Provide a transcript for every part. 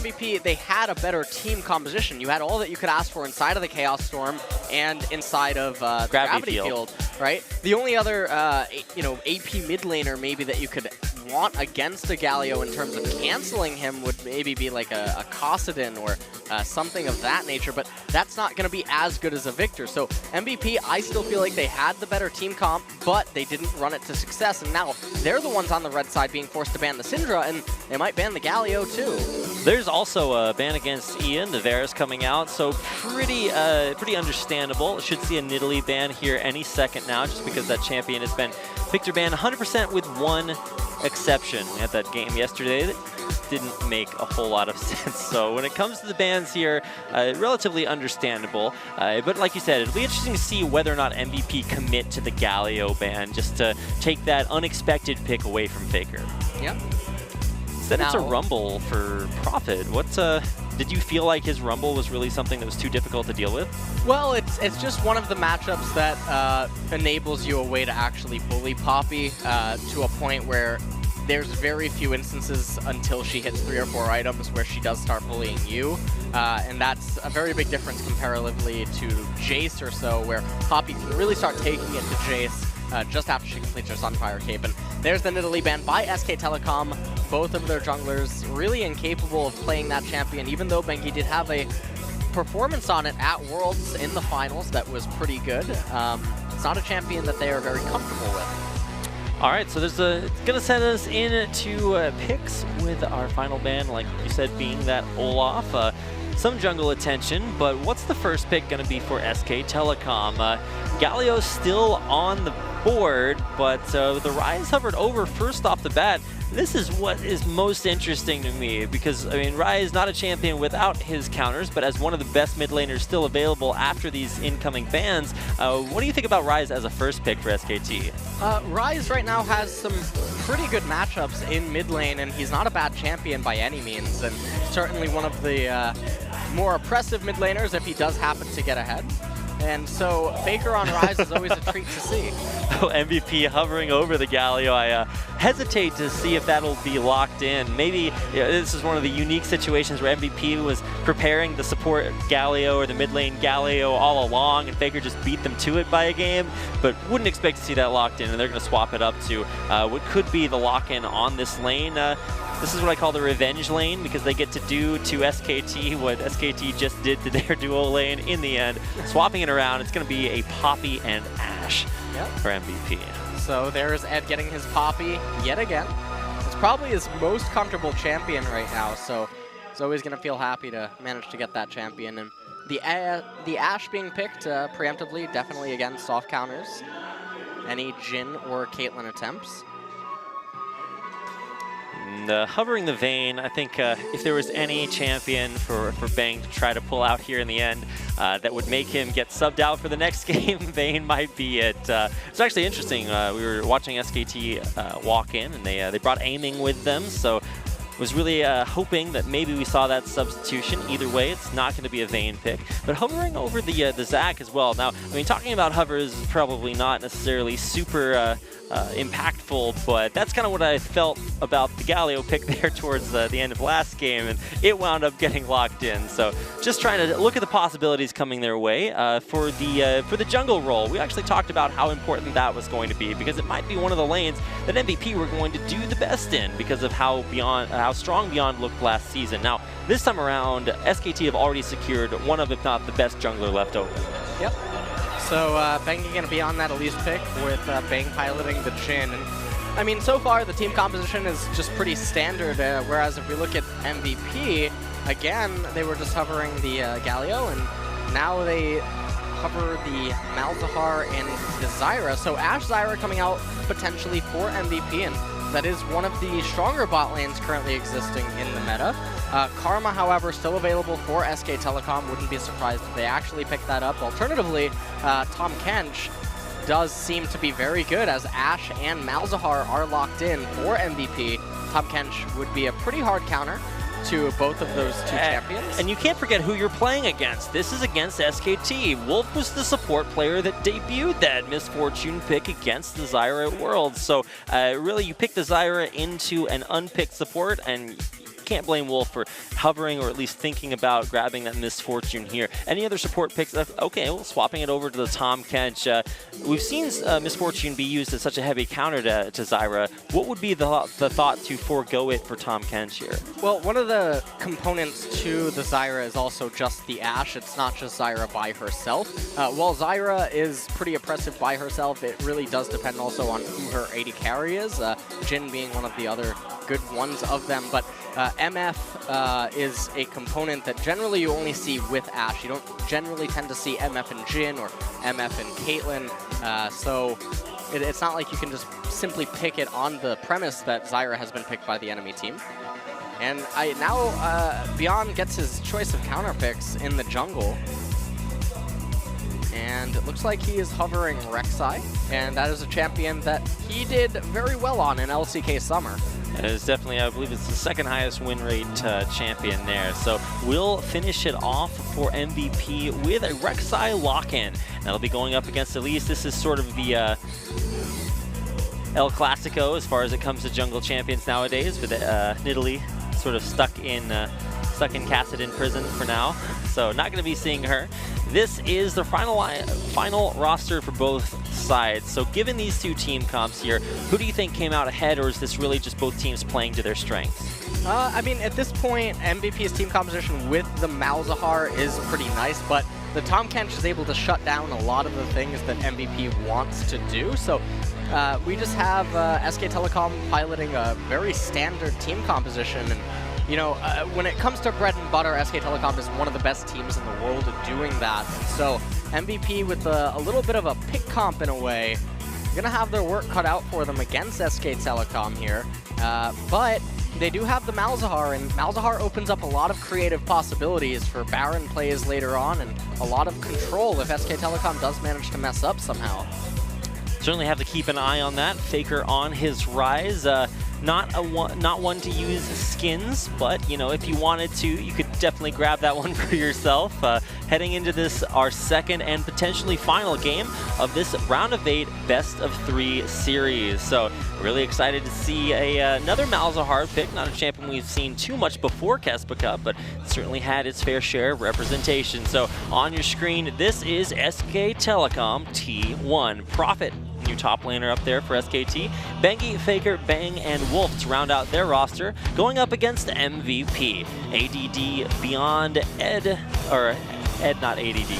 MVP, they had a better team composition. You had all that you could ask for inside of the Chaos Storm and inside of the Gravity Field, right? The only other, AP mid laner maybe that you could want against a Galio in terms of canceling him would maybe be like a Kassadin or something of that nature, but that's not going to be as good as a Victor. So MVP, I still feel like they had the better team comp, but they didn't run it to success, and now they're the ones on the red side being forced to ban the Syndra, and they might ban the Galio too. There's also a ban against Ian. The Varus coming out, so pretty understandable. Should see a Nidalee ban here any second now, just because that champion has been Victor banned 100% with one exception. We had that game yesterday that didn't make a whole lot of sense. So when it comes to the bans here, relatively understandable. But like you said, it'll be interesting to see whether or not MVP commit to the Galio ban, just to take that unexpected pick away from Faker. Yep. Then it's a Rumble for Prophet. Did you feel like his Rumble was really something that was too difficult to deal with? Well, it's just one of the matchups that enables you a way to actually bully Poppy to a point where there's very few instances until she hits 3 or 4 items where she does start bullying you. And that's a very big difference comparatively to Jace or so, where Poppy can really start taking it to Jace just after she completes her Sunfire Cape. And there's the Nidalee ban by SK Telecom. Both of their junglers really incapable of playing that champion, even though Bengi did have a performance on it at Worlds in the finals that was pretty good. It's not a champion that they are very comfortable with. All right, so it's gonna send us into picks with our final ban, like you said, being that Olaf. Some jungle attention, but what's the first pick gonna be for SK Telecom? Galio's still on the board, but the Rise hovered over first off the bat. This is what is most interesting to me, because, I mean, Rai is not a champion without his counters, but as one of the best mid laners still available after these incoming bans, what do you think about Rise as a first pick for SKT? Rise right now has some pretty good matchups in mid lane, and he's not a bad champion by any means, and certainly one of the more oppressive mid laners if he does happen to get ahead. And so Faker on Rise is always a treat to see. Oh, MVP hovering over the Galio. I hesitate to see if that'll be locked in. Maybe this is one of the unique situations where MVP was preparing the support Galio or the mid lane Galio all along, and Faker just beat them to it by a game, but wouldn't expect to see that locked in, and they're going to swap it up to what could be the lock-in on this lane. This is what I call the revenge lane, because they get to do to SKT what SKT just did to their duo lane in the end. Swapping it around, it's going to be a Poppy and Ashe for MVP. So there's Ed getting his Poppy yet again. It's probably his most comfortable champion right now, so he's always going to feel happy to manage to get that champion. And the Ashe being picked preemptively, definitely again soft counters. Any Jhin or Caitlyn attempts. Hovering the Vayne, I think if there was any champion for Bang to try to pull out here in the end that would make him get subbed out for the next game, Vayne might be it. It's actually interesting. We were watching SKT walk in, and they brought aiming with them, so was really hoping that maybe we saw that substitution. Either way, it's not going to be a Vayne pick. But hovering over the Zac as well. Now, I mean, talking about hovers is probably not necessarily super impactful, but that's kind of what I felt about the Galio pick there towards the end of last game, and it wound up getting locked in. So just trying to look at the possibilities coming their way. For the jungle role, we actually talked about how important that was going to be, because it might be one of the lanes that MVP were going to do the best in because of how strong Beyond looked last season. Now, this time around, SKT have already secured one of, if not the best jungler left over. Yep. So Bang going to be on that Elise pick with Bang piloting the Jhin. And I mean, so far the team composition is just pretty standard, whereas if we look at MVP, again, they were just hovering the Galio, and now they hover the Malzahar and the Zyra. So Ashe Zyra coming out potentially for MVP, and that is one of the stronger bot lanes currently existing in the meta. Karma, however, still available for SK Telecom. Wouldn't be surprised if they actually pick that up. Alternatively, Tahm Kench does seem to be very good, as Ashe and Malzahar are locked in for MVP. Tahm Kench would be a pretty hard counter to both of those two champions. And you can't forget who you're playing against. This is against SKT. Wolf was the support player that debuted that Misfortune pick against the Zyra at Worlds. So really, you pick the Zyra into an unpicked support, and can't blame Wolf for hovering or at least thinking about grabbing that Misfortune here. Any other support picks? Okay, well, swapping it over to the Tahm Kench. We've seen Misfortune be used as such a heavy counter to Zyra. What would be the thought to forego it for Tahm Kench here? Well, one of the components to the Zyra is also just the Ashe. It's not just Zyra by herself. While Zyra is pretty oppressive by herself, it really does depend also on who her AD carry is, Jhin being one of the other good ones of them. But MF is a component that generally you only see with Ashe. You don't generally tend to see MF and Jhin or MF and Caitlyn, so it's not like you can just simply pick it on the premise that Zyra has been picked by the enemy team. And now Beyond gets his choice of counter picks in the jungle. And it looks like he is hovering Rek'Sai, and that is a champion that he did very well on in LCK Summer. It is definitely, I believe it's the second highest win rate champion there. So we'll finish it off for MVP with a Rek'Sai lock-in. That'll be going up against Elise. This is sort of the El Clasico as far as it comes to jungle champions nowadays, with Nidalee sort of stuck in Kassadin prison for now. So not going to be seeing her. This is the final roster for both sides. So given these two team comps here, who do you think came out ahead, or is this really just both teams playing to their strengths? I mean, at this point, MVP's team composition with the Malzahar is pretty nice, but the Tahm Kench is able to shut down a lot of the things that MVP wants to do. So we just have SK Telecom piloting a very standard team composition. And you know, when it comes to bread and butter, SK Telecom is one of the best teams in the world at doing that. So MVP with a little bit of a pick comp in a way, gonna have their work cut out for them against SK Telecom here. But they do have the Malzahar, and Malzahar opens up a lot of creative possibilities for Baron plays later on, and a lot of control if SK Telecom does manage to mess up somehow. Certainly have to keep an eye on that. Faker on his rise. Not one to use skins, but you know, if you wanted to, you could definitely grab that one for yourself. Heading into this, our second and potentially final game of this round of 8 best-of-3 series. So really excited to see another Malzahar pick. Not a champion we've seen too much before KeSPA Cup, but certainly had its fair share of representation. So on your screen, this is SK Telecom T1. Prophet, new top laner up there for SKT. Bengi, Faker, Bang, and Wolf to round out their roster, going up against MVP. ADD, Beyond,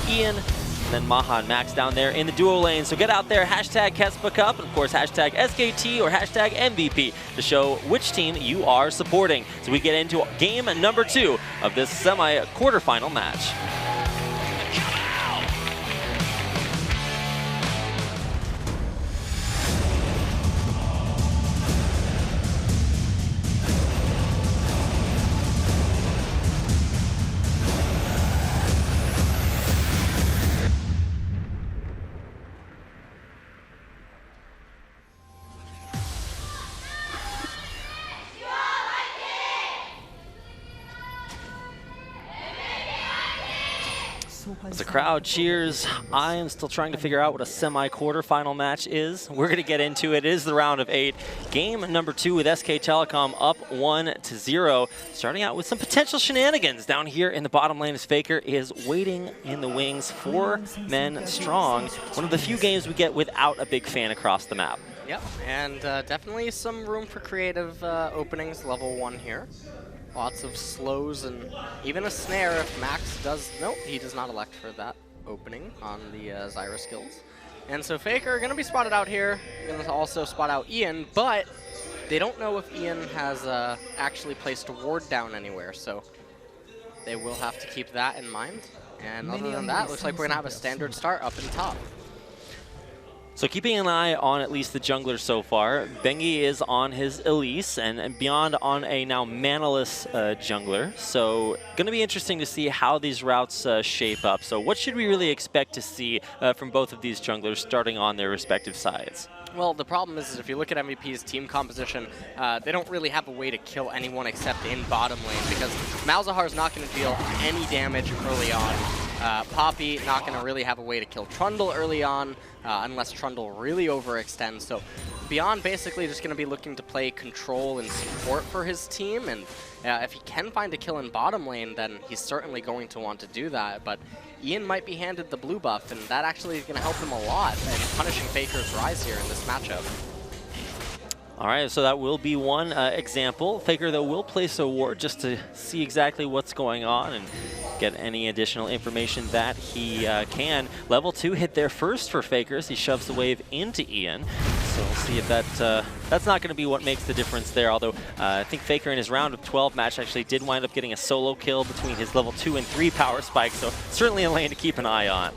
Ian, and then Mahan Max down there in the duo lane. So get out there, hashtag KeSPA Cup, and of course hashtag SKT or hashtag MVP to show which team you are supporting. So we get into game number 2 of this semi-quarterfinal match. As the crowd cheers, I am still trying to figure out what a semi-quarterfinal match is. We're going to get into it. It is the round of 8. Game number 2 with SK Telecom up 1-0. Starting out with some potential shenanigans down here in the bottom lane as Faker is waiting in the wings. 4 men strong. One of the few games we get without a big fan across the map. Yep, and definitely some room for creative openings level 1 here. Lots of slows and even a snare if Max does... Nope, he does not elect for that opening on the Zyra skills. And so Faker going to be spotted out here. Going to also spot out Ian, but they don't know if Ian has actually placed a ward down anywhere, so they will have to keep that in mind. And other than that, looks like we're going to have a standard start up in top. So keeping an eye on at least the jungler so far, Bengi is on his Elise and Beyond on a now manaless jungler. So going to be interesting to see how these routes shape up. So what should we really expect to see from both of these junglers starting on their respective sides? Well, the problem is if you look at MVP's team composition, they don't really have a way to kill anyone except in bottom lane, because Malzahar is not going to deal any damage early on. Poppy not going to really have a way to kill Trundle early on, unless Trundle really overextends. So Beyond basically just going to be looking to play control and support for his team, and if he can find a kill in bottom lane, then he's certainly going to want to do that. But Ian might be handed the blue buff, and that actually is going to help him a lot in punishing Faker's rise here in this matchup. All right, so that will be one example. Faker, though, will place a ward just to see exactly what's going on and get any additional information that he can. Level 2 hit there first for Faker as he shoves the wave into Ian. So we'll see if that's not going to be what makes the difference there, although I think Faker in his round of 12 match actually did wind up getting a solo kill between his level 2 and 3 power spike, so certainly a lane to keep an eye on.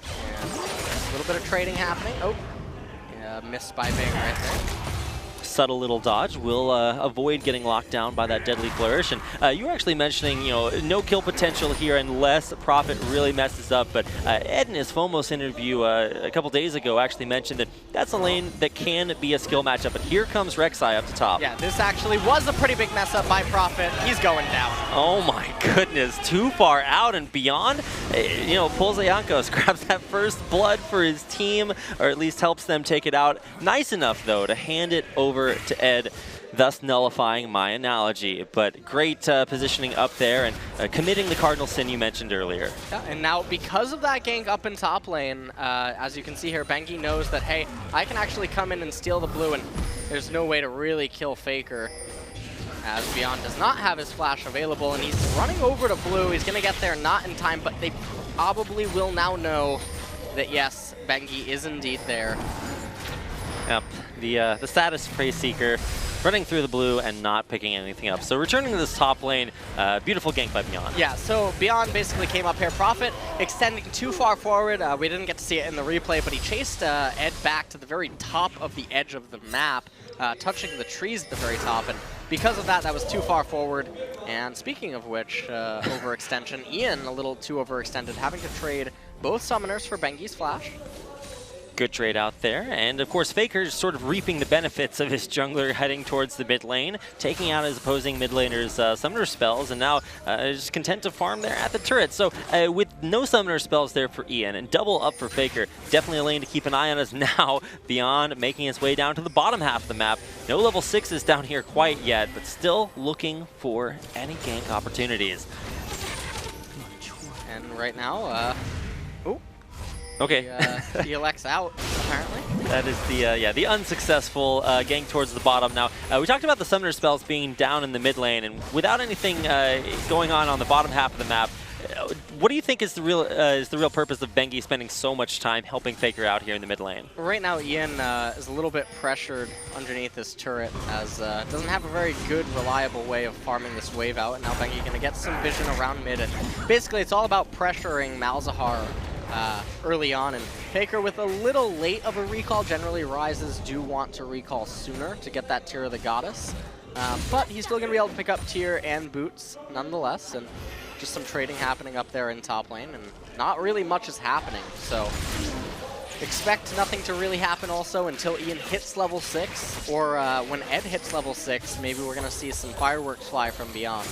And a little bit of trading happening. Oh. Missed by Bang right there. Subtle little dodge will avoid getting locked down by that deadly flourish. And you were actually mentioning, no kill potential here unless Prophet really messes up. But Ed in his Fomos interview a couple days ago actually mentioned that that's a lane that can be a skill matchup. But here comes Rek'Sai up to top. Yeah, this actually was a pretty big mess up by Prophet. He's going down. Oh my goodness, too far out and beyond. Pulls Yankos, grabs that first blood for his team, or at least helps them take it out. Nice enough, though, to hand it over to Ed, thus nullifying my analogy. But great positioning up there and committing the cardinal sin you mentioned earlier. Yeah, and now because of that gank up in top lane, as you can see here, Bengi knows that, hey, I can actually come in and steal the blue, and there's no way to really kill Faker, as Beyond does not have his flash available, and he's running over to blue. He's going to get there not in time, but they probably will now know that, yes, Bengi is indeed there. Yep, the status Prey Seeker running through the blue and not picking anything up. So returning to this top lane, beautiful gank by Beyond. Yeah, so Beyond basically came up here. Prophet extending too far forward. We didn't get to see it in the replay, but he chased Ed back to the very top of the edge of the map, touching the trees at the very top. And because of that, that was too far forward. And speaking of which, overextension, Ian a little too overextended, having to trade both summoners for Bengi's flash. Good trade out there, and of course Faker sort of reaping the benefits of his jungler heading towards the mid lane, taking out his opposing mid laner's summoner spells, and now just content to farm there at the turret. So with no summoner spells there for Ian and double up for Faker, definitely a lane to keep an eye on as now Beyond making his way down to the bottom half of the map. No level 6s down here quite yet, but still looking for any gank opportunities. And right now, okay. He elects out, apparently. That is the unsuccessful gank towards the bottom. Now, we talked about the summoner spells being down in the mid lane, and without anything going on the bottom half of the map, what do you think is the real purpose of Bengi spending so much time helping Faker out here in the mid lane? Right now, Ian is a little bit pressured underneath this turret, as doesn't have a very good, reliable way of farming this wave out. And now Bengi going to get some vision around mid, and basically it's all about pressuring Malzahar early on, and Faker with a little late of a recall. Generally, Rises do want to recall sooner to get that Tear of the Goddess, but he's still going to be able to pick up Tear and Boots nonetheless, and just some trading happening up there in top lane, and not really much is happening, so expect nothing to really happen also until Ian hits level 6, or when Ed hits level 6, maybe we're going to see some fireworks fly from Beyond.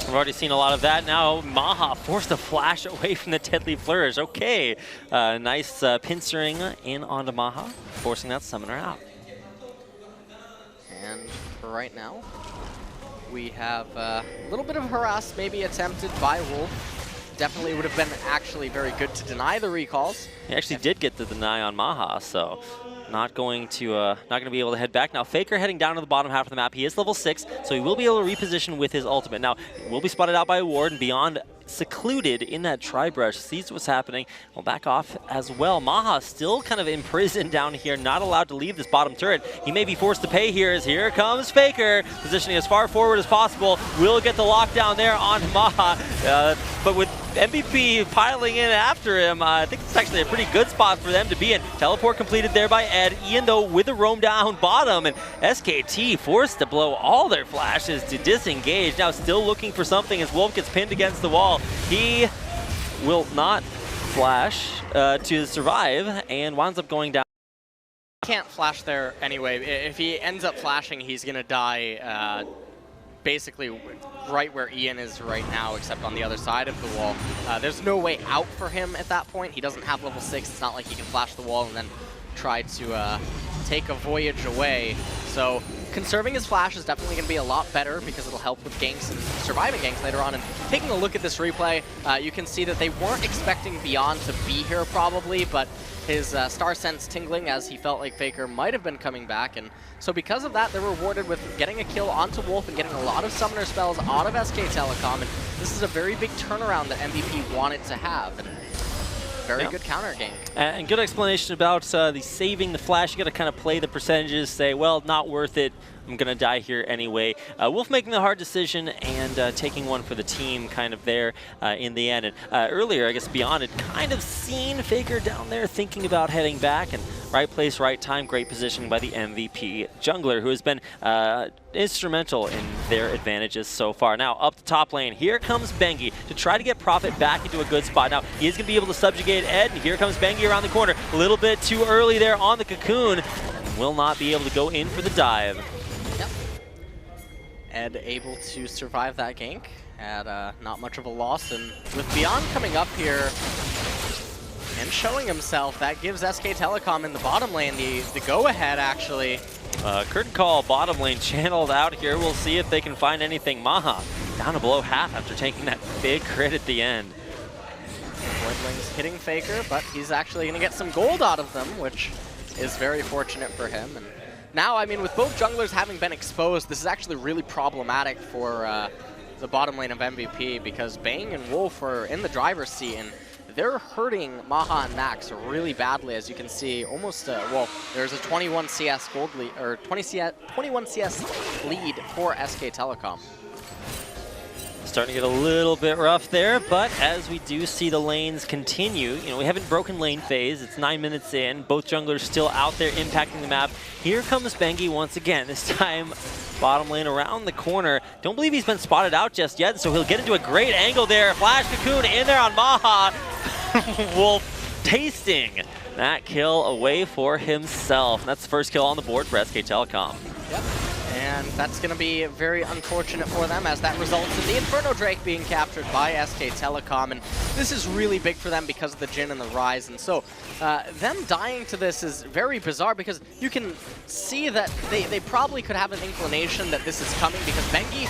We've already seen a lot of that. Now Maha forced to flash away from the deadly flourish. Okay, nice pincering in onto Maha, forcing that summoner out. And for right now, we have a little bit of harass maybe attempted by Wolf. Definitely would have been actually very good to deny the recalls. He actually did get the deny on Maha, so not going to be able to head back. Now Faker heading down to the bottom half of the map. He is level 6, so he will be able to reposition with his ultimate. Now, will be spotted out by a ward, and Beyond secluded in that tri-brush, sees what's happening, will back off as well. Maha still kind of imprisoned down here, not allowed to leave this bottom turret. He may be forced to pay here, as here comes Faker, positioning as far forward as possible. Will get the lockdown there on Maha, but with MVP piling in after him, I think it's actually a pretty good spot for them to be in. Teleport completed there by Ed, Ian though with a roam down bottom, and SKT forced to blow all their flashes to disengage. Now still looking for something as Wolf gets pinned against the wall. He will not flash to survive and winds up going down. Can't flash there anyway. If he ends up flashing, he's going to die basically right where Ian is right now, except on the other side of the wall. There's no way out for him at that point. He doesn't have level 6. It's not like he can flash the wall and then try to take a voyage away. So conserving his flash is definitely going to be a lot better because it'll help with ganks and surviving ganks later on. And taking a look at this replay, you can see that they weren't expecting Beyond to be here probably, but his Star Sense tingling as he felt like Faker might have been coming back. And so because of that, they're rewarded with getting a kill onto Wolf and getting a lot of summoner spells out of SK Telecom. And this is a very big turnaround that MVP wanted to have. And very good counter game. And good explanation about the saving the flash. You got to kind of play the percentages, say, well, not worth it. I'm going to die here anyway. Wolf making the hard decision and taking one for the team kind of there in the end. And earlier, I guess Beyond had kind of seen Faker down there thinking about heading back. And right place, right time, great positioning by the MVP jungler, who has been instrumental in their advantages so far. Now, up the top lane, here comes Bengi to try to get Prophet back into a good spot. Now, he is going to be able to subjugate Ed, and here comes Bengi around the corner. A little bit too early there on the cocoon. Will not be able to go in for the dive. Yep. Ed able to survive that gank at not much of a loss, and with Beyond coming up here and showing himself, that gives SK Telecom in the bottom lane the go-ahead, actually. Curtain call bottom lane channeled out here. We'll see if they can find anything. Maha down to below half after taking that big crit at the end. Voidling's hitting Faker, but he's actually going to get some gold out of them, which is very fortunate for him. And now, I mean, with both junglers having been exposed, this is actually really problematic for the bottom lane of MVP, because Bang and Wolf are in the driver's seat, and they're hurting Maha and Max really badly, as you can see. Almost, well, there's a 21 CS gold lead, or 21 CS lead for SK Telecom. Starting to get a little bit rough there, but as we do see the lanes continue, you know, we haven't broken lane phase. It's 9 minutes in. Both junglers still out there impacting the map. Here comes Bengi once again. This time, bottom lane around the corner. Don't believe he's been spotted out just yet, so he'll get into a great angle there. Flash Cocoon in there on Maha. Wolf tasting that kill away for himself. And that's the first kill on the board for SK Telecom. Yep. And that's going to be very unfortunate for them, as that results in the Inferno Drake being captured by SK Telecom. And this is really big for them because of the Jhin and the Ryze. And so them dying to this is very bizarre, because you can see that they probably could have an inclination that this is coming, because Bengi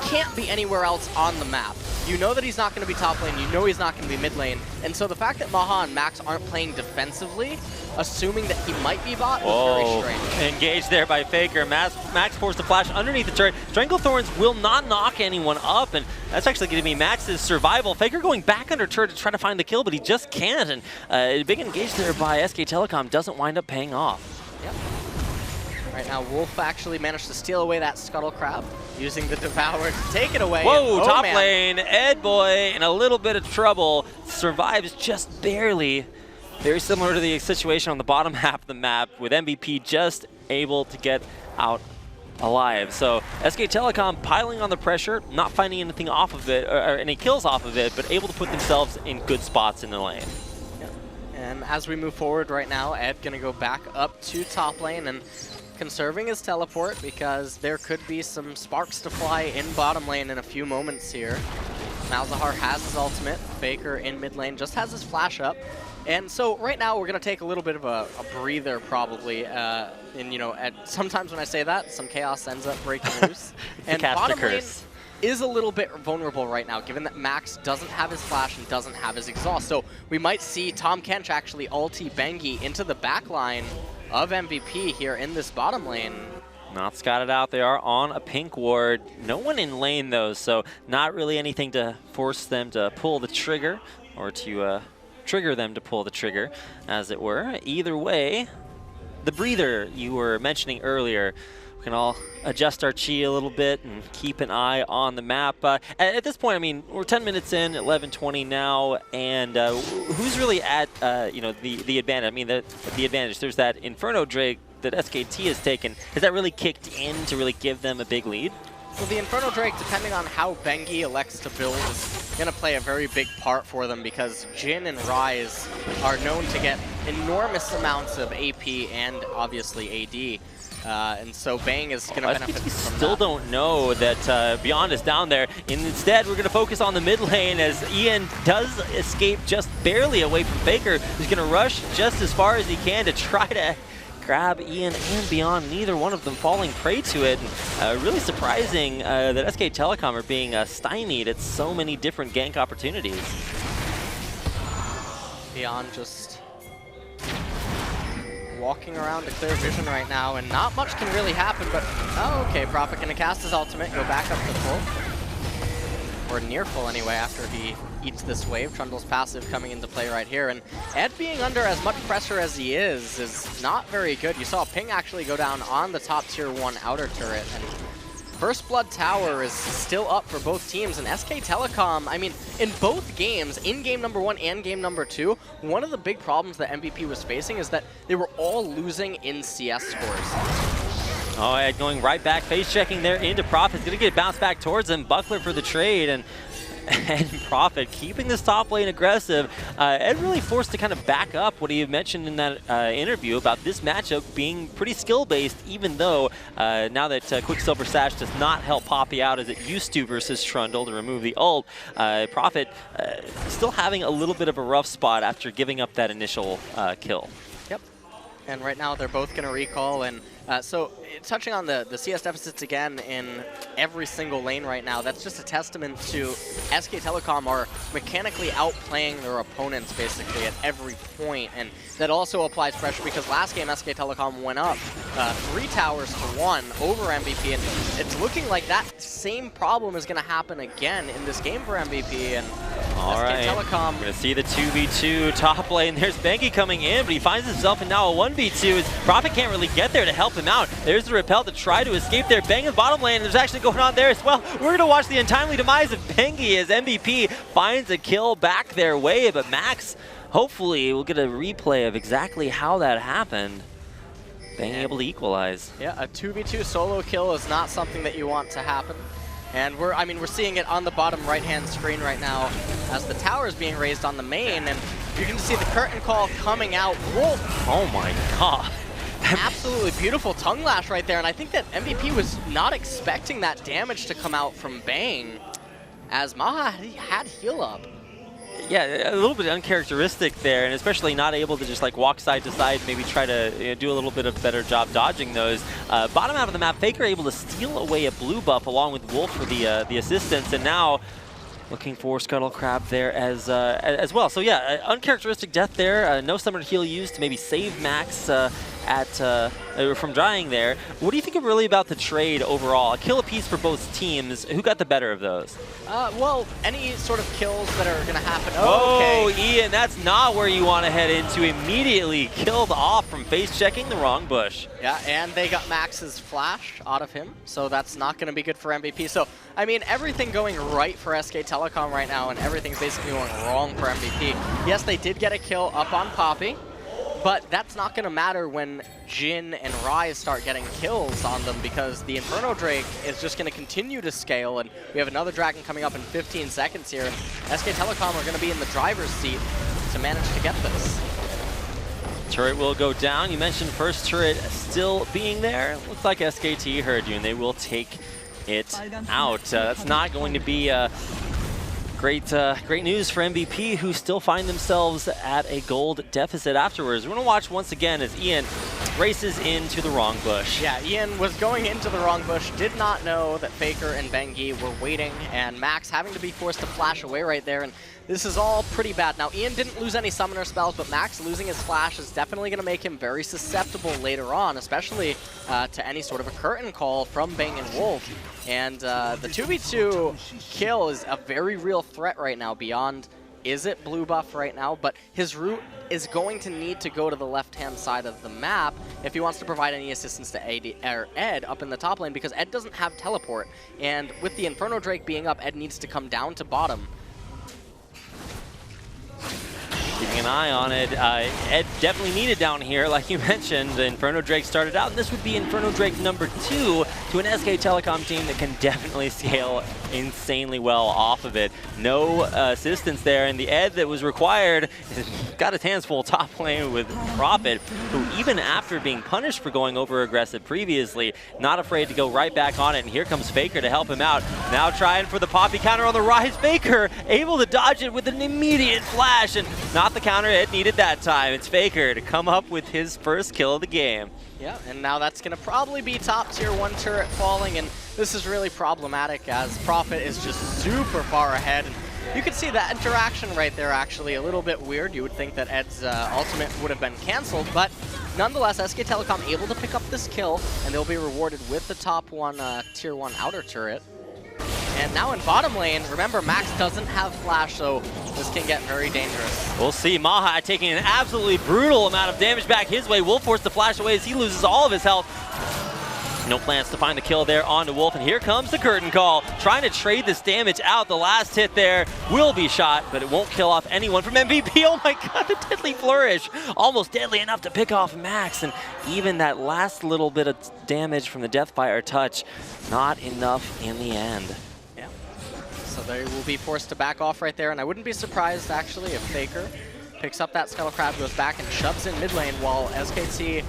can't be anywhere else on the map. You know that he's not going to be top lane, you know he's not going to be mid lane, and so the fact that Maha and Max aren't playing defensively, assuming that he might be bot, was very strange. Engaged there by Faker. Max forced the flash underneath the turret. Stranglethorns will not knock anyone up, and that's actually going to be Max's survival. Faker going back under turret to try to find the kill, but he just can't, and a big engage there by SK Telecom doesn't wind up paying off. Yep. Right now, Wolf actually managed to steal away that Scuttle Crab, using the Devour to take it away. Whoa, top lane, Ed Boy in a little bit of trouble, survives just barely. Very similar to the situation on the bottom half of the map, with MVP just able to get out alive. So SK Telecom piling on the pressure, not finding anything off of it, or any kills off of it, but able to put themselves in good spots in the lane. Yep. And as we move forward right now, Ed gonna go back up to top lane and conserving his teleport, because there could be some sparks to fly in bottom lane in a few moments here. Malzahar has his ultimate. Faker in mid lane just has his flash up. And so right now we're going to take a little bit of a breather probably. And you know, sometimes when I say that, some chaos ends up breaking loose. And bottom lane is a little bit vulnerable right now, given that Max doesn't have his flash and doesn't have his exhaust. So we might see Tom Kench actually ulti Bengi into the back line of MVP here in this bottom lane. Not scouted out. They are on a pink ward. No one in lane though, so not really anything to force them to pull the trigger, or to trigger them to pull the trigger, as it were. Either way, the breather you were mentioning earlier, we can all adjust our chi a little bit and keep an eye on the map. At this point, I mean, we're 10 minutes in, 11:20 now, and who's really at you know, the advantage? I mean, the advantage. There's that Inferno Drake that SKT has taken. Has that really kicked in to really give them a big lead? Well, the Inferno Drake, depending on how Bengi elects to build, is going to play a very big part for them, because Jhin and Ryze are known to get enormous amounts of AP and obviously AD. And so Bang is going to benefit SKT from still that. don't know that Beyond is down there. And instead, we're going to focus on the mid lane as Ian does escape just barely away from Faker, who's going to rush just as far as he can to try to grab Ian and Beyond, neither one of them falling prey to it. And, really surprising that SK Telecom are being stymied at so many different gank opportunities. Beyond just walking around to clear vision right now, and not much can really happen, but oh, okay, Prophet gonna cast his ultimate, go back up to full. Or near full anyway, after he eats this wave. Trundle's passive coming into play right here, and Ed being under as much pressure as he is not very good. You saw Ping actually go down on the top tier 1 outer turret, and First Blood Tower is still up for both teams, and SK Telecom, I mean, in both games, in game number 1 and game number 2, one of the big problems that MVP was facing is that they were all losing in CS scores. Oh, Ed going right back, face checking there into Prophet. Gonna get bounced back towards him. Buckler for the trade, and Prophet keeping this top lane aggressive. Ed really forced to kind of back up what he mentioned in that interview about this matchup being pretty skill-based, even though now that Quicksilver Sash does not help Poppy out as it used to versus Trundle to remove the ult, Prophet still having a little bit of a rough spot after giving up that initial kill. Yep. And right now they're both going to recall, and so touching on the CS deficits again in every single lane right now, that's just a testament to SK Telecom are mechanically outplaying their opponents basically at every point, and that also applies pressure because last game SK Telecom went up 3 towers to 1 over MVP, and it's looking like that same problem is going to happen again in this game for MVP. And all right, Telecom, we're going to see the 2v2 top lane. There's Bengi coming in, but he finds himself in now a 1v2. Prophet can't really get there to help him out. There's the repel to try to escape there. Bang in the bottom lane, and there's actually going on there as well. We're going to watch the untimely demise of Bengi as MVP finds a kill back their way, but Max, hopefully, we'll get a replay of exactly how that happened. Being able to equalize. Yeah, a 2v2 solo kill is not something that you want to happen. And we're seeing it on the bottom right-hand screen right now as the tower is being raised on the main, and you can see the curtain call coming out. Wolf! Oh my god. Absolutely beautiful tongue lash right there, and I think that MVP was not expecting that damage to come out from Bang, as Maha had heal up. Yeah, a little bit uncharacteristic there, and especially not able to just like walk side to side, maybe try to do a little bit of better job dodging those. Bottom half of the map, Faker able to steal away a blue buff along with Wolf for the assistance, and now looking for Scuttle Crab there as well. So yeah, uncharacteristic death there. No summoned heal used to maybe save Max from dying there. What do you think really about the trade overall? A kill apiece for both teams. Who got the better of those? Well, any sort of kills that are going to happen. Oh, okay. Ian, that's not where you want to head into. Immediately killed off from face checking the wrong bush. Yeah, and they got Max's flash out of him, so that's not going to be good for MVP. So, I mean, everything going right for SK Telecom right now, and everything's basically going wrong for MVP. Yes, they did get a kill up on Poppy, but that's not going to matter when Jin and Rise start getting kills on them, because the Inferno Drake is just going to continue to scale, and we have another Dragon coming up in 15 seconds here, and SK Telecom are going to be in the driver's seat to manage to get this. Turret will go down. You mentioned first turret still being there. Looks like SKT heard you, and they will take it out. That's not going to be great news for MVP, who still find themselves at a gold deficit afterwards. We're going to watch once again as Ian races into the wrong bush. Yeah, Ian was going into the wrong bush, did not know that Faker and Bengi were waiting, and Max having to be forced to flash away right there, and this is all pretty bad. Now, Ian didn't lose any summoner spells, but Max losing his flash is definitely going to make him very susceptible later on, especially to any sort of a curtain call from Bang and Wolf. And the 2v2 kill is a very real threat right now. Beyond is it blue buff right now, but his route is going to need to go to the left-hand side of the map if he wants to provide any assistance to Ed up in the top lane, because Ed doesn't have teleport. And with the Inferno Drake being up, Ed needs to come down to bottom. Keeping an eye on it. Ed definitely needed down here, like you mentioned. The Inferno Drake started out, and this would be Inferno Drake number 2 to an SK Telecom team that can definitely scale insanely well off of it. No assistance there, and the Ed that was required is got his hands full top lane with Prophet, who even after being punished for going over aggressive previously, not afraid to go right back on it. And here comes Faker to help him out. Now trying for the Poppy counter on the rise. Faker able to dodge it with an immediate flash, and not the counter it needed that time. It's Faker to come up with his first kill of the game. Yeah, and now that's going to probably be top tier 1 turret falling, and this is really problematic as Prophet is just super far ahead. And you can see that interaction right there actually a little bit weird. You would think that Ed's ultimate would have been canceled, but nonetheless, SK Telecom able to pick up this kill, and they'll be rewarded with the top 1 tier 1 outer turret. And now in bottom lane, remember Max doesn't have flash, so this can get very dangerous. We'll see Maha taking an absolutely brutal amount of damage back his way. Wolf forced to flash away as he loses all of his health. No plans to find the kill there onto Wolf, and here comes the curtain call. Trying to trade this damage out. The last hit there will be shot, but it won't kill off anyone from MVP. Oh my god, the deadly flourish. Almost deadly enough to pick off Max, and even that last little bit of damage from the Deathfire touch, not enough in the end. So they will be forced to back off right there, and I wouldn't be surprised actually if Faker picks up that Scuttle Crab, goes back and shoves in mid lane while SKT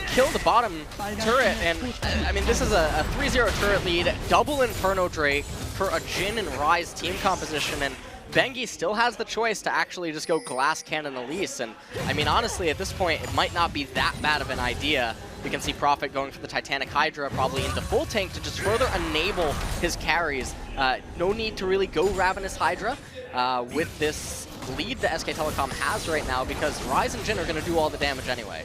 kill the bottom turret. And I mean, this is a 3-0 turret lead, double Inferno Drake for a Jhin and Ryze team composition, and Bengi still has the choice to actually just go Glass Cannon Elise. And I mean, honestly, at this point, it might not be that bad of an idea. You can see Prophet going for the Titanic Hydra, probably into full tank to just further enable his carries. No need to really go Ravenous Hydra with this lead that SK Telecom has right now, because Ryze and Jhin are going to do all the damage anyway.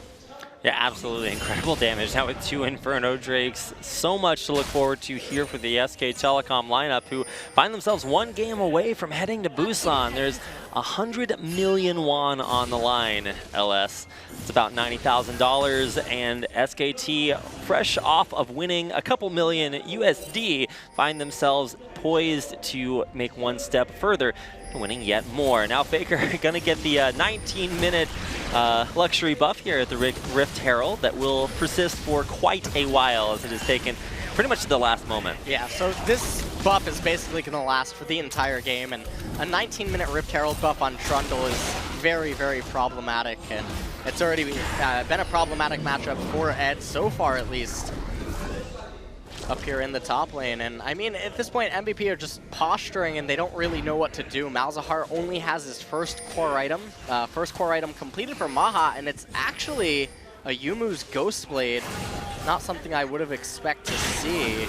Yeah, absolutely incredible damage now with 2 Inferno Drakes. So much to look forward to here for the SK Telecom lineup, who find themselves 1 game away from heading to Busan. There's 100 million won on the line, LS. It's about $90,000, and SKT, fresh off of winning a couple million USD, find themselves poised to make 1 step further, winning yet more. Now Faker gonna get the 19-minute luxury buff here at the Rift Herald that will persist for quite a while, as it has taken pretty much to the last moment. Yeah, so this buff is basically going to last for the entire game, and a 19-minute Rift Herald buff on Trundle is very, very problematic, and it's already been a problematic matchup for Ed so far, at least, up here in the top lane. And I mean, at this point, MVP are just posturing and they don't really know what to do. Malzahar only has his first core item completed for Maha, and it's actually a Yumu's Ghostblade. Not something I would have expected to see.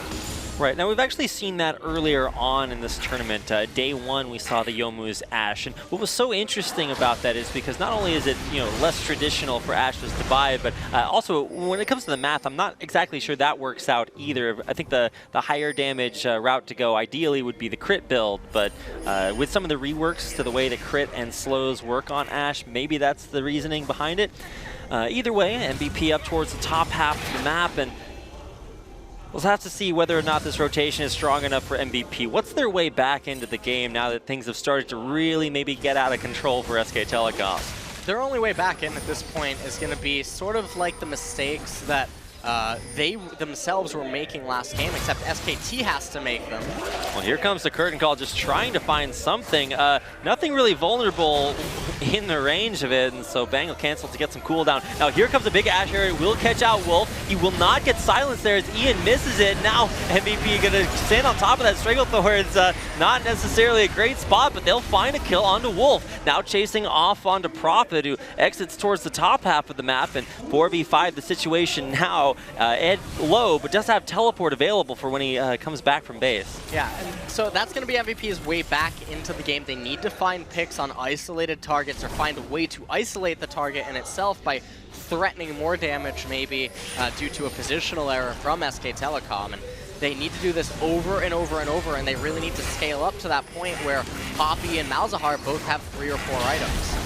Right, now we've actually seen that earlier on in this tournament. Day 1 we saw the Yomu's Ashe, and what was so interesting about that is because not only is it, you know, less traditional for Ashes to buy, but also when it comes to the math, I'm not exactly sure that works out either. I think the higher damage route to go ideally would be the crit build, but with some of the reworks to the way the crit and slows work on Ashe, maybe that's the reasoning behind it. Either way, MVP up towards the top half of the map, and we'll have to see whether or not this rotation is strong enough for MVP. What's their way back into the game now that things have started to really maybe get out of control for SK Telecom? Their only way back in at this point is going to be sort of like the mistakes that they themselves were making last game, except SKT has to make them. Well, here comes the curtain call, just trying to find something. Nothing really vulnerable in the range of it, and so Bang will cancel to get some cooldown. Now here comes a big Ashe area, will catch out Wolf. He will not get silenced there as Ian misses it. Now MVP gonna stand on top of that Stranglethorn. It's not necessarily a great spot, but they'll find a kill onto Wolf. Now chasing off onto Prophet, who exits towards the top half of the map, and 4v5 the situation now. Ed low, but does have teleport available for when he comes back from base. Yeah, and so that's going to be MVP's way back into the game. They need to find picks on isolated targets or find a way to isolate the target in itself by threatening more damage maybe due to a positional error from SK Telecom. And they need to do this over and over and over, and they really need to scale up to that point where Poppy and Malzahar both have 3 or 4 items.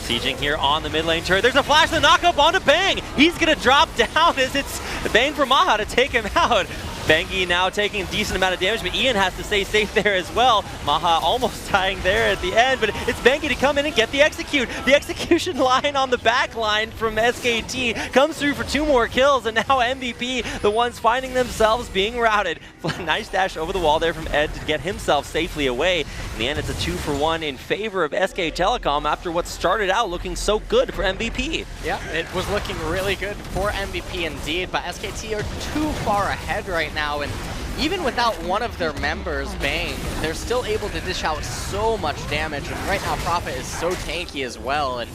Sieging here on the mid lane turret. There's a flash and the knock up onto Bang. He's going to drop down as it's Bang for Maha to take him out. Bengi now taking a decent amount of damage, but Ian has to stay safe there as well. Maha almost dying there at the end, but it's Bengi to come in and get the execute. The execution line on the back line from SKT comes through for 2 more kills, and now MVP, the ones finding themselves being routed. Nice dash over the wall there from Ed to get himself safely away. In the end, it's a 2-for-1 in favor of SK Telecom after what started out looking so good for MVP. Yeah, it was looking really good for MVP indeed, but SKT are too far ahead right now, and even without one of their members, Bang, they're still able to dish out so much damage, and right now Prophet is so tanky as well, and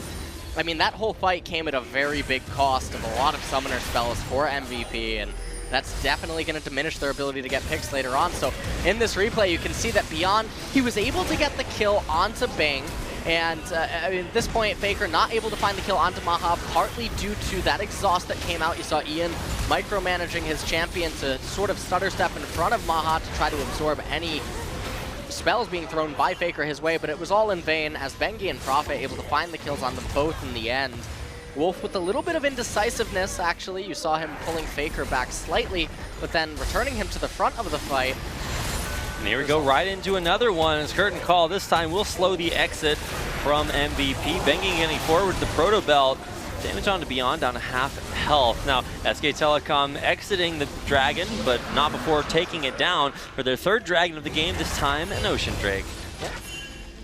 I mean, that whole fight came at a very big cost of a lot of summoner spells for MVP, and that's definitely going to diminish their ability to get picks later on. So in this replay, you can see that Beyond, he was able to get the kill onto Bang, and I mean, at this point, Faker not able to find the kill onto Maha, partly due to that exhaust that came out. You saw Ian micromanaging his champion to sort of stutter step in front of Maha to try to absorb any spells being thrown by Faker his way, but it was all in vain as Bengi and Prophet able to find the kills on them both in the end. Wolf with a little bit of indecisiveness, actually. You saw him pulling Faker back slightly, but then returning him to the front of the fight. And here we go right into another one. It's curtain call. This time we'll slow the exit from MVP. Bengi getting forward the Proto Belt. Damage onto Beyond, down to half health. Now, SK Telecom exiting the Dragon, but not before taking it down for their 3rd Dragon of the game, this time an Ocean Drake. Yep.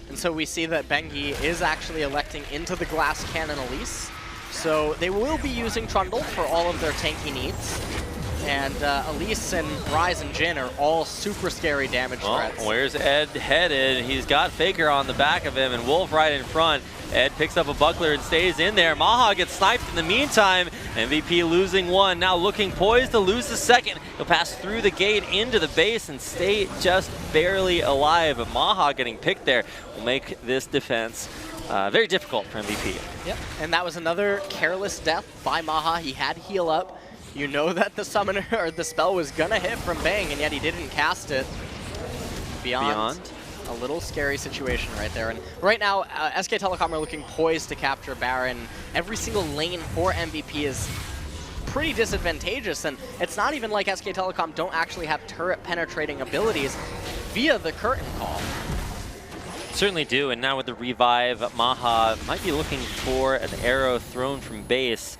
And so we see that Bengi is actually electing into the Glass Cannon Elise. So they will be using Trundle for all of their tanky needs. And Elise and Ryze and Jhin are all super scary damage threats. Where's Ed headed? He's got Faker on the back of him and Wolf right in front. Ed picks up a buckler and stays in there. Maha gets sniped in the meantime. MVP losing 1, now looking poised to lose the 2nd. He'll pass through the gate into the base and stay just barely alive. But Maha getting picked there will make this defense very difficult for MVP. Yep, and that was another careless death by Maha. He had heal up. You know that the summoner or the spell was gonna hit from Bang, and yet he didn't cast it. Beyond. A little scary situation right there. And right now, SK Telecom are looking poised to capture Baron. Every single lane for MVP is pretty disadvantageous, and it's not even like SK Telecom don't actually have turret penetrating abilities via the curtain call. Certainly do, and now with the revive, Maha might be looking for an arrow thrown from base.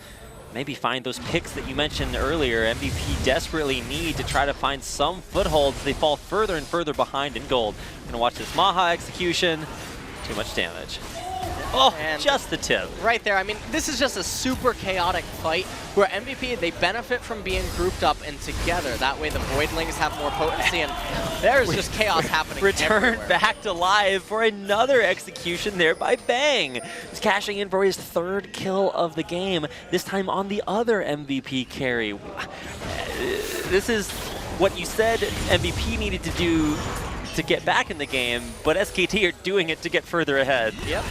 Maybe find those picks that you mentioned earlier. MVP desperately need to try to find some footholds. They fall further and further behind in gold. We're gonna watch this Maha execution. Too much damage. Oh, and just the tip. Right there. I mean, this is just a super chaotic fight where MVP, they benefit from being grouped up and together. That way the Voidlings have more potency, and there's just chaos happening Returned back to life for another execution there by Bang. He's cashing in for his 3rd kill of the game, this time on the other MVP carry. This is what you said MVP needed to do to get back in the game, but SKT are doing it to get further ahead. Yep.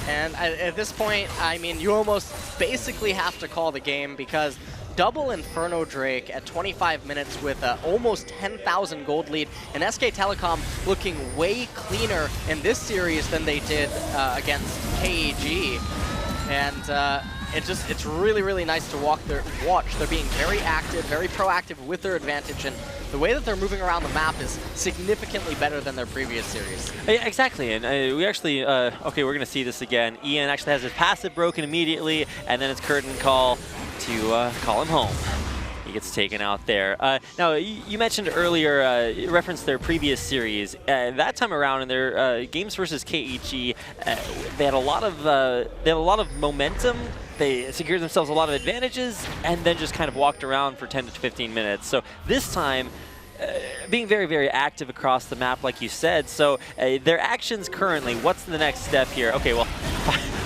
And at this point, I mean, you almost basically have to call the game because double Inferno Drake at 25 minutes with almost 10,000 gold lead, and SK Telecom looking way cleaner in this series than they did against KEG. And it's really, really nice to watch. They're being very active, very proactive with their advantage, and the way that they're moving around the map is significantly better than their previous series. Exactly, and we actually, okay, we're gonna see this again. Ian actually has his passive broken immediately, and then it's curtain call to call him home. He gets taken out there. Now, you mentioned earlier, you referenced their previous series. That time around in their games versus KEG, they had a lot of momentum. They secured themselves a lot of advantages and then just kind of walked around for 10 to 15 minutes. So this time, being very, very active across the map, like you said. So their actions currently, what's the next step here? Okay, well,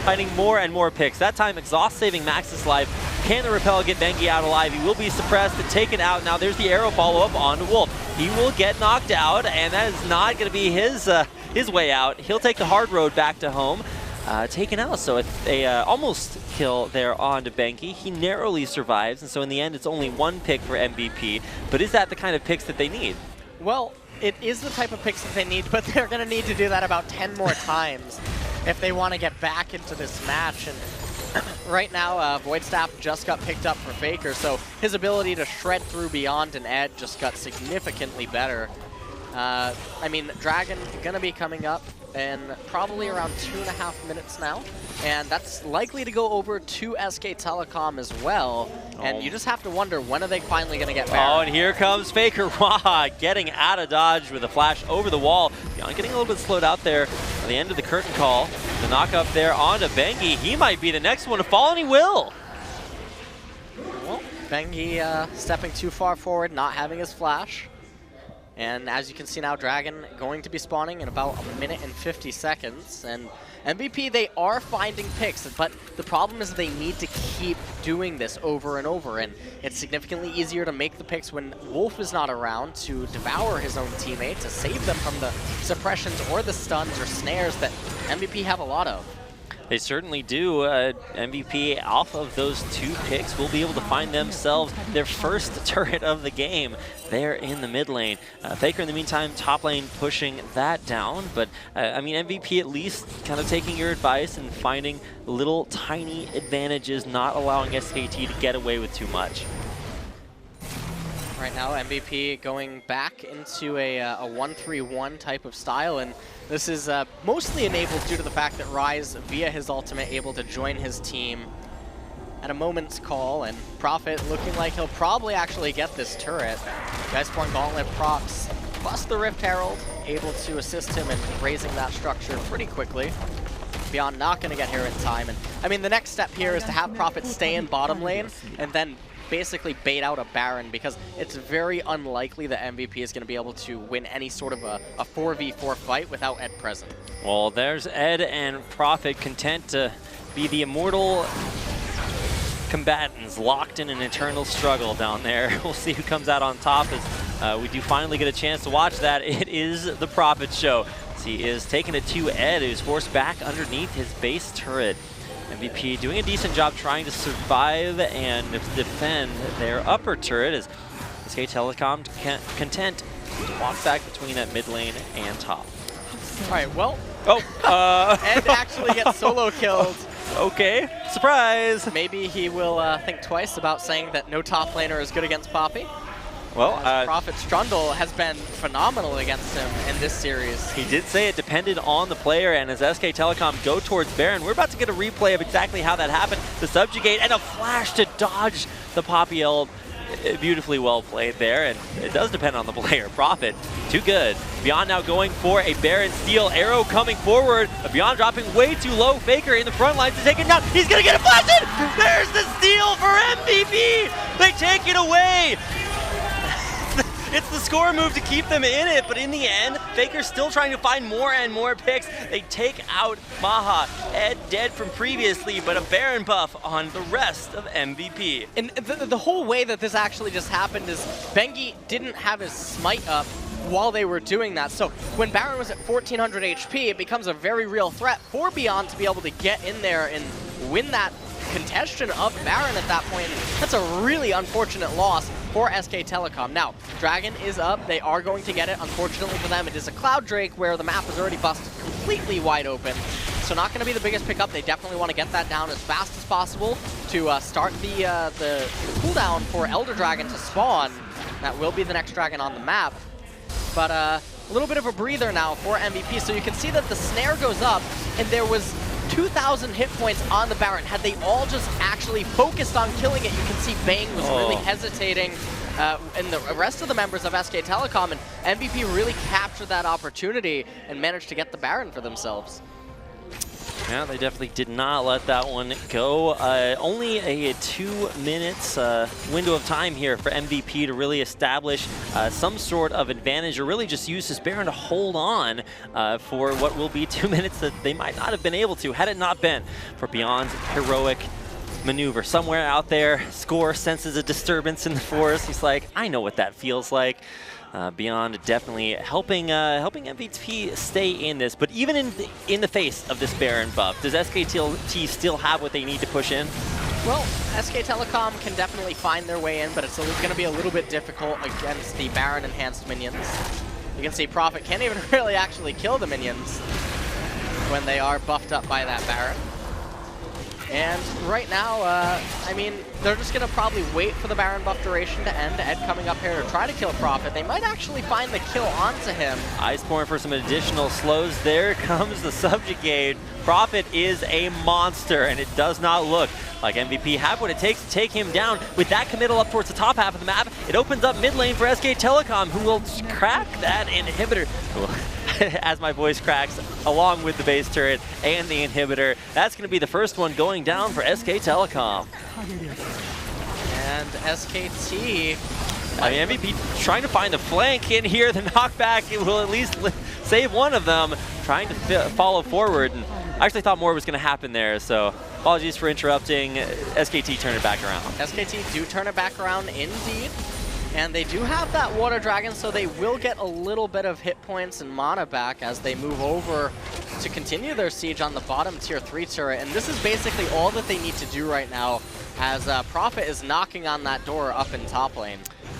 finding more and more picks. That time, exhaust saving Max's life. Can the repel get Bengi out alive? He will be suppressed and taken out. Now there's the arrow follow-up onto Wolf. He will get knocked out, and that is not going to be his way out. He'll take the hard road back to home. Taken out, so it's a almost kill there onto Bengi. He narrowly survives, and so in the end, it's only 1 pick for MVP. But is that the kind of picks that they need? Well, it is the type of picks that they need, but they're going to need to do that about 10 more times if they want to get back into this match. And Right now, Void Staff just got picked up for Faker, so his ability to shred through Beyond and Ed just got significantly better. I mean, Dragon gonna be coming up in probably around 2.5 minutes now, and that's likely to go over to SK Telecom as well. And you just have to wonder, when are they finally gonna get Baron? Oh, and here comes Faker getting out of dodge with a flash over the wall. Beyond getting a little bit slowed out there at the end of the curtain call. The knock up there onto Bengi. He might be the next one to fall, and he will. Well, Bengi stepping too far forward, not having his flash. And as you can see now, Dragon going to be spawning in about 1 minute and 50 seconds. And MVP, they are finding picks, but the problem is they need to keep doing this over and over. And it's significantly easier to make the picks when Wolf is not around to devour his own teammate, to save them from the suppressions or the stuns or snares that MVP have a lot of. They certainly do. MVP, off of those 2 picks, will be able to find themselves their first turret of the game there in the mid lane. Faker, in the meantime, top lane pushing that down. But, I mean, MVP at least kind of taking your advice and finding little tiny advantages, not allowing SKT to get away with too much. Right now, MVP going back into a 1-3-1 type of style, and this is mostly enabled due to the fact that Ryze, via his ultimate, able to join his team at a moment's call, and Prophet looking like he'll probably actually get this turret. Iceborne Gauntlet procs plus the Rift Herald, able to assist him in raising that structure pretty quickly. Beyond not going to get here in time, and I mean, the next step here is to have Prophet stay in bottom lane, and then basically bait out a Baron, because it's very unlikely that MVP is going to be able to win any sort of a 4v4 fight without Ed present. Well, there's Ed and Prophet content to be the immortal combatants locked in an eternal struggle down there. We'll see who comes out on top as we do finally get a chance to watch that. It is the Prophet show. As he is taking it to Ed, who's forced back underneath his base turret. MVP doing a decent job trying to survive and defend their upper turret as SK Telecom content to walk back between that mid lane and top. All right, well, Ed actually gets solo killed. Okay, surprise! Maybe he will think twice about saying that no top laner is good against Poppy. Well, Prophet Strundle has been phenomenal against him in this series. He did say it depended on the player, and as SK Telecom go towards Baron, we're about to get a replay of exactly how that happened. The subjugate and a flash to dodge the Poppy ult. Beautifully well played there, and it does depend on the player. Prophet, too good. Beyond now going for a Baron steal. Arrow coming forward. Beyond dropping way too low. Faker in the front line to take it down. He's going to get a flash in! There's the steal for MVP! They take it away! It's the score move to keep them in it, but in the end, Faker's still trying to find more and more picks. They take out Maha. Ed dead from previously, but a Baron buff on the rest of MVP. And the whole way that this actually just happened is Bengi didn't have his smite up while they were doing that. So when Baron was at 1400 HP, it becomes a very real threat for Beyond to be able to get in there and win that contention of Baron at that point. That's a really unfortunate loss for SK Telecom. Now, Dragon is up. They are going to get it. Unfortunately for them, it is a Cloud Drake where the map is already busted completely wide open. So not going to be the biggest pickup. They definitely want to get that down as fast as possible to start the cooldown for Elder Dragon to spawn. That will be the next dragon on the map. But a little bit of a breather now for MVP. So you can see that the snare goes up, and there was 2,000 hit points on the Baron. Had they all just actually focused on killing it, you can see Bang was really hesitating, and the rest of the members of SK Telecom, and MVP really captured that opportunity and managed to get the Baron for themselves. Yeah, they definitely did not let that one go. Only a 2 minutes window of time here for MVP to really establish some sort of advantage, or really just use this Baron to hold on for what will be 2 minutes that they might not have been able to had it not been for Beyond's heroic maneuver. Somewhere out there, Score senses a disturbance in the forest. He's like, I know what that feels like. Beyond definitely helping MVP stay in this, but even in the face of this Baron buff, does SKT still have what they need to push in? Well, SK Telecom can definitely find their way in, but it's going to be a little bit difficult against the Baron enhanced minions. You can see Prophet can't even really actually kill the minions when they are buffed up by that Baron. And right now, I mean, they're just going to probably wait for the Baron buff duration to end. Ed coming up here to try to kill Prophet. They might actually find the kill onto him. Iceborne for some additional slows. There comes the subjugate. Prophet is a monster, and it does not look like MVP have what it takes to take him down. With that committal up towards the top half of the map, it opens up mid lane for SK Telecom, who will crack that inhibitor. As my voice cracks, along with the base turret and the inhibitor. That's going to be the first one going down for SK Telecom. And SKT... I mean, MVP trying to find the flank in here. The knockback it will at least save one of them, trying to follow forward. And I actually thought more was going to happen there, so apologies for interrupting. SKT turn it back around. SKT do turn it back around indeed. And they do have that Water Dragon, so they will get a little bit of hit points and mana back as they move over to continue their siege on the bottom tier 3 turret. And this is basically all that they need to do right now as Prophet is knocking on that door up in top lane.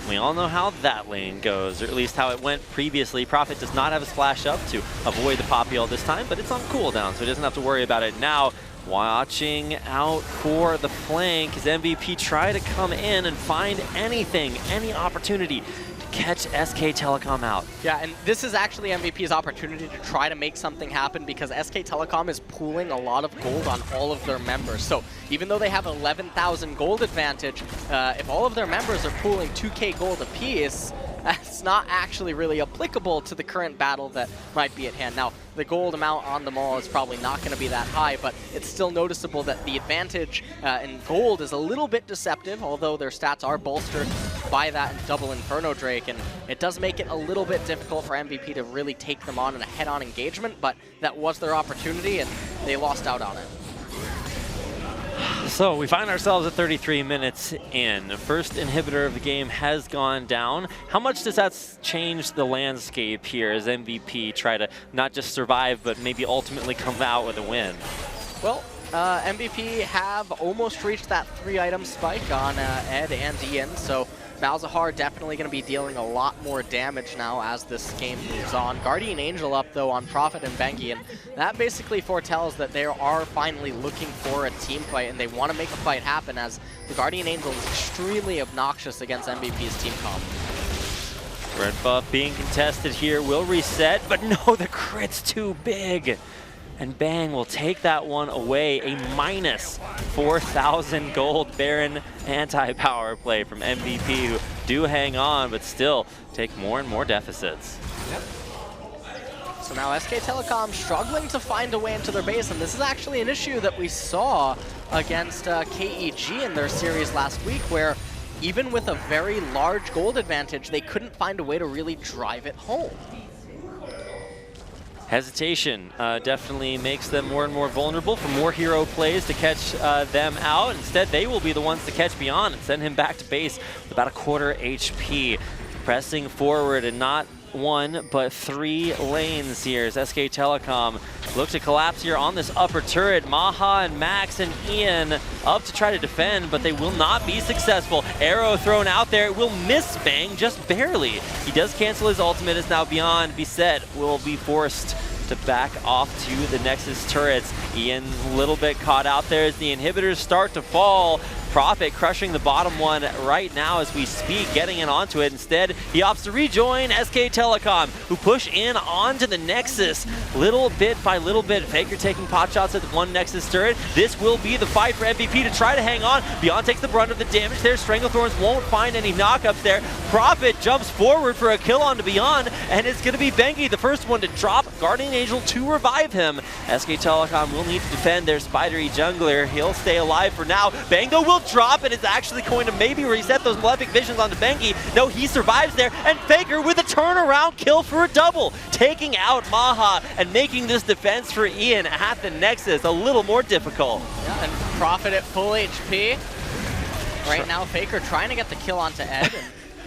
We all know how that lane goes, or at least how it went previously. Prophet does not have a splash up to avoid the pop heal this time, but it's on cooldown, so he doesn't have to worry about it now. Watching out for the flank as MVP try to come in and find anything, any opportunity to catch SK Telecom out. Yeah, and this is actually MVP's opportunity to try to make something happen because SK Telecom is pooling a lot of gold on all of their members. So even though they have 11,000 gold advantage, if all of their members are pooling 2k gold apiece, that's not actually really applicable to the current battle that might be at hand. Now, the gold amount on them all is probably not going to be that high, but it's still noticeable that the advantage in gold is a little bit deceptive, although their stats are bolstered by that double Inferno Drake, and it does make it a little bit difficult for MVP to really take them on in a head-on engagement, but that was their opportunity, and they lost out on it. So we find ourselves at 33 minutes in. The first inhibitor of the game has gone down. How much does that change the landscape here as MVP try to not just survive, but maybe ultimately come out with a win? Well, MVP have almost reached that 3-item spike on Ed and Ian, so Malzahar definitely going to be dealing a lot more damage now as this game moves on. Guardian Angel up, though, on Prophet and Bengi, and that basically foretells that they are finally looking for a team fight, and they want to make a fight happen as the Guardian Angel is extremely obnoxious against MVP's team comp. Red buff being contested here will reset, but no, the crit's too big. And Bang will take that one away. A minus 4,000 gold Baron anti-power play from MVP, who do hang on, but still take more and more deficits. Yep. So now SK Telecom struggling to find a way into their base, and this is actually an issue that we saw against KEG in their series last week, where even with a very large gold advantage, they couldn't find a way to really drive it home. Hesitation definitely makes them more and more vulnerable for more hero plays to catch them out. Instead, they will be the ones to catch Beyond and send him back to base with about a quarter HP. Pressing forward and not one, but 3 lanes here as SK Telecom look to collapse here on this upper turret. Maha and Max and Ian up to try to defend, but they will not be successful. Arrow thrown out there. It will miss Bang just barely. He does cancel his ultimate as now Beyond Beset will be forced to back off to the Nexus turrets. Ian a little bit caught out there as the inhibitors start to fall. Prophet crushing the bottom one right now as we speak, getting in onto it. Instead, he opts to rejoin SK Telecom, who push in onto the Nexus. Little bit by little bit, Faker taking pot shots at the one Nexus turret. This will be the fight for MVP to try to hang on. Beyond takes the brunt of the damage there. Stranglethorns won't find any knockups there. Prophet jumps forward for a kill onto Beyond, and it's going to be Bengi, the first one to drop. Guardian Angel to revive him. SK Telecom will need to defend their spidery jungler. He'll stay alive for now. Bang, though, will drop, and it's actually going to maybe reset those Malefic Visions onto Bengi. No, he survives there, and Faker with a turnaround kill for a double, taking out Maha and making this defense for Ian at the Nexus a little more difficult. Yeah, and Prophet at full HP. Right now, Faker trying to get the kill onto Ed.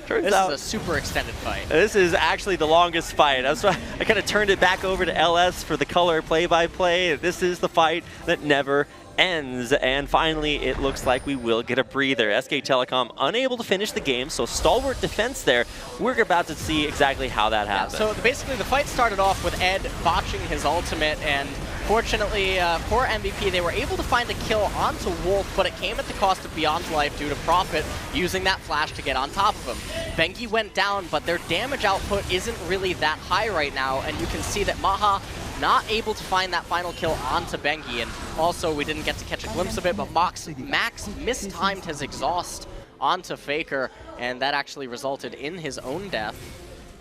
And this is a super extended fight. This is actually the longest fight. That's why I kind of turned it back over to LS for the color play-by-play. This is the fight that never ends, and finally it looks like we will get a breather. SK Telecom unable to finish the game, so stalwart defense there. We're about to see exactly how that happened. Yeah, so basically the fight started off with Ed botching his ultimate and Fortunately for MVP, they were able to find a kill onto Wolf, but it came at the cost of Beyond's life due to Prophet using that flash to get on top of him. Bengi went down, but their damage output isn't really that high right now, and you can see that Maha not able to find that final kill onto Bengi, and also we didn't get to catch a glimpse of it, but Max mistimed his exhaust onto Faker, and that actually resulted in his own death.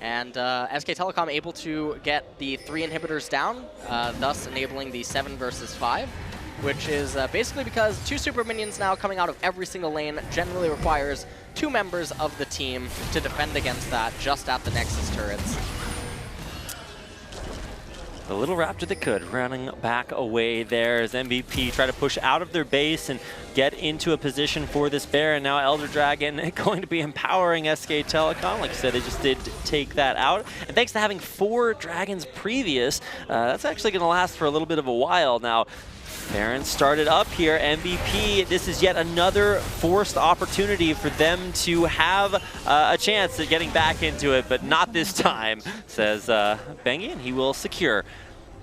And SK Telecom able to get the 3 inhibitors down, thus enabling the 7 versus 5, which is basically because 2 super minions now coming out of every single lane generally requires 2 members of the team to defend against that just at the Nexus turrets. The little Raptor that could, running back away there as MVP try to push out of their base and get into a position for this Baron. Now Elder Dragon going to be empowering SK Telecom. Like I said, they just did take that out. And thanks to having 4 Dragons previous, that's actually going to last for a little bit of a while. Now, Baron started up here. MVP, this is yet another forced opportunity for them to have a chance at getting back into it, but not this time, says Bengi, and he will secure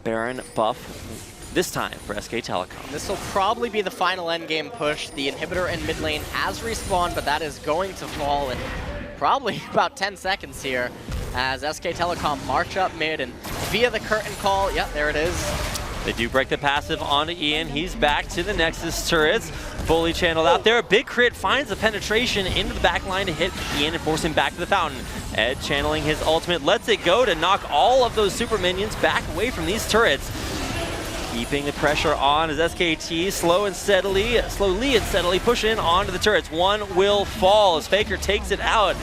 Baron buff this time for SK Telecom. This will probably be the final endgame push. The inhibitor in mid lane has respawned, but that is going to fall in probably about 10 seconds here as SK Telecom march up mid, and via the curtain call, yep, there it is. They do break the passive onto Ian. He's back to the Nexus turrets. Fully channeled out there. A big crit finds the penetration into the back line to hit Ian and force him back to the fountain. Ed channeling his ultimate lets it go to knock all of those super minions back away from these turrets. Keeping the pressure on as SKT slowly and steadily push in onto the turrets. One will fall as Faker takes it out.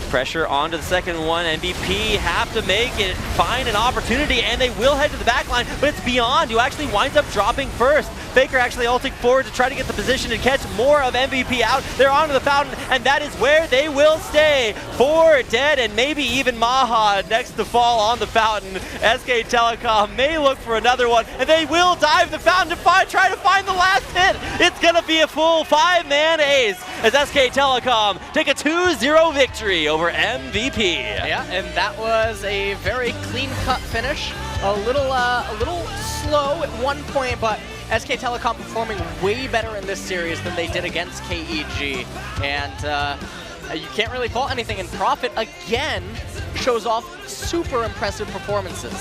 Pressure onto the second one. MVP have to make it, find an opportunity, and they will head to the back line, but it's Beyond who actually winds up dropping first. Faker actually ulting forward to try to get the position to catch more of MVP out. They're onto the fountain, and that is where they will stay. 4 dead, and maybe even Maha next to fall on the fountain. SK Telecom may look for another one, and they will dive the fountain to try to find the last hit. It's gonna be a full 5-man ace as SK Telecom take a 2-0 victory over MVP. Yeah, and that was a very clean-cut finish. A little slow at one point, but SK Telecom performing way better in this series than they did against KEG. And you can't really fault anything. And Prophet, again, shows off super impressive performances.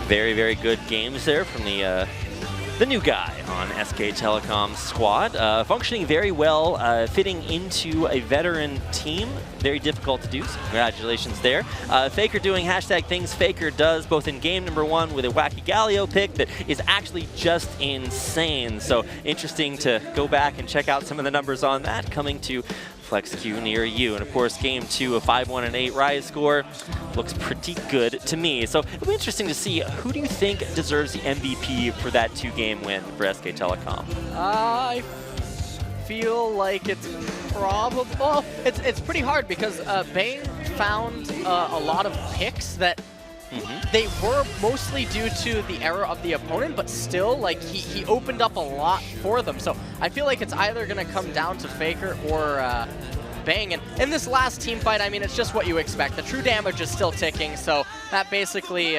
Very, very good games there from the new guy on SK Telecom's squad. Functioning very well, fitting into a veteran team. Very difficult to do, so congratulations there. Faker doing #things Faker does, both in game number 1 with a wacky Galio pick that is actually just insane. So interesting to go back and check out some of the numbers on that coming to FlexQ near you. And of course, game 2, a 5-1-8 Rise score looks pretty good to me. So it'll be interesting to see who do you think deserves the MVP for that 2-game win for SK Telecom. I feel like it's probably, well, it's pretty hard because Bane found a lot of picks that they were mostly due to the error of the opponent, but still, like, he opened up a lot for them. So I feel like it's either going to come down to Faker or Bang. And in this last team fight, I mean, it's just what you expect. The true damage is still ticking, so that basically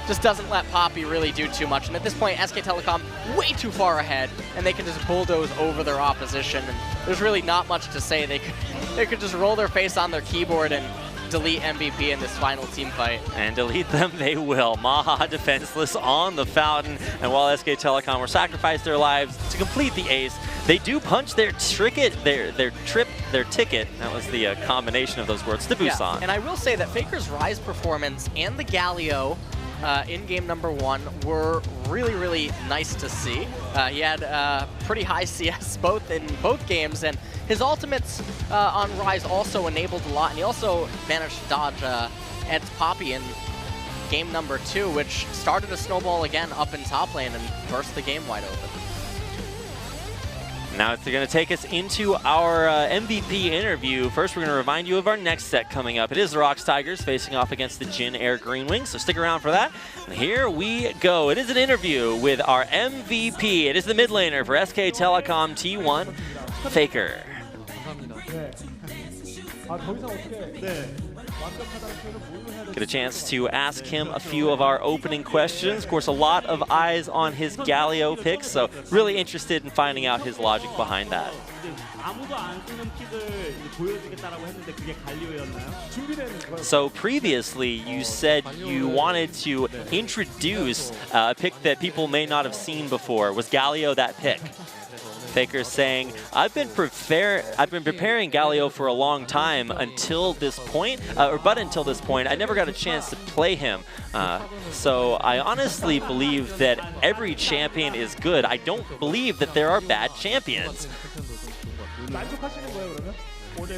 just doesn't let Poppy really do too much. And at this point, SK Telecom way too far ahead, and they can just bulldoze over their opposition. And there's really not much to say. They could just roll their face on their keyboard and delete MVP in this final team fight. And delete them they will. Maha defenseless on the fountain, and while SK Telecom will sacrifice their lives to complete the ace, they do punch their ticket. That was the combination of those words to Busan. And I will say that Faker's Rise performance and the Galio in game number 1 were really, really nice to see. He had pretty high CS in both games, and his ultimates on Rise also enabled a lot, and he also managed to dodge Ed's Poppy in game number 2, which started a snowball again up in top lane and burst the game wide open. Now it's going to take us into our MVP interview. First, we're going to remind you of our next set coming up. It is the Rocks Tigers facing off against the Jin Air Green Wings, so stick around for that. And here we go. It is an interview with our MVP. It is the mid laner for SK Telecom T1, Faker. Get a chance to ask him a few of our opening questions. Of course, a lot of eyes on his Galio pick, so really interested in finding out his logic behind that. So previously, you said you wanted to introduce a pick that people may not have seen before. Was Galio that pick? Faker's saying, I've been preparing Galio for a long time until this point, but until this point, I never got a chance to play him. So I honestly believe that every champion is good. I don't believe that there are bad champions.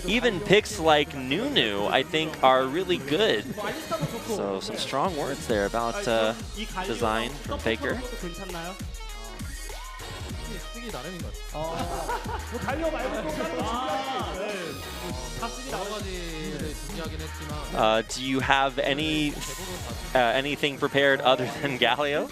Even picks like Nunu, I think, are really good. So some strong words there about design from Faker. Do you have anything prepared other than Galio?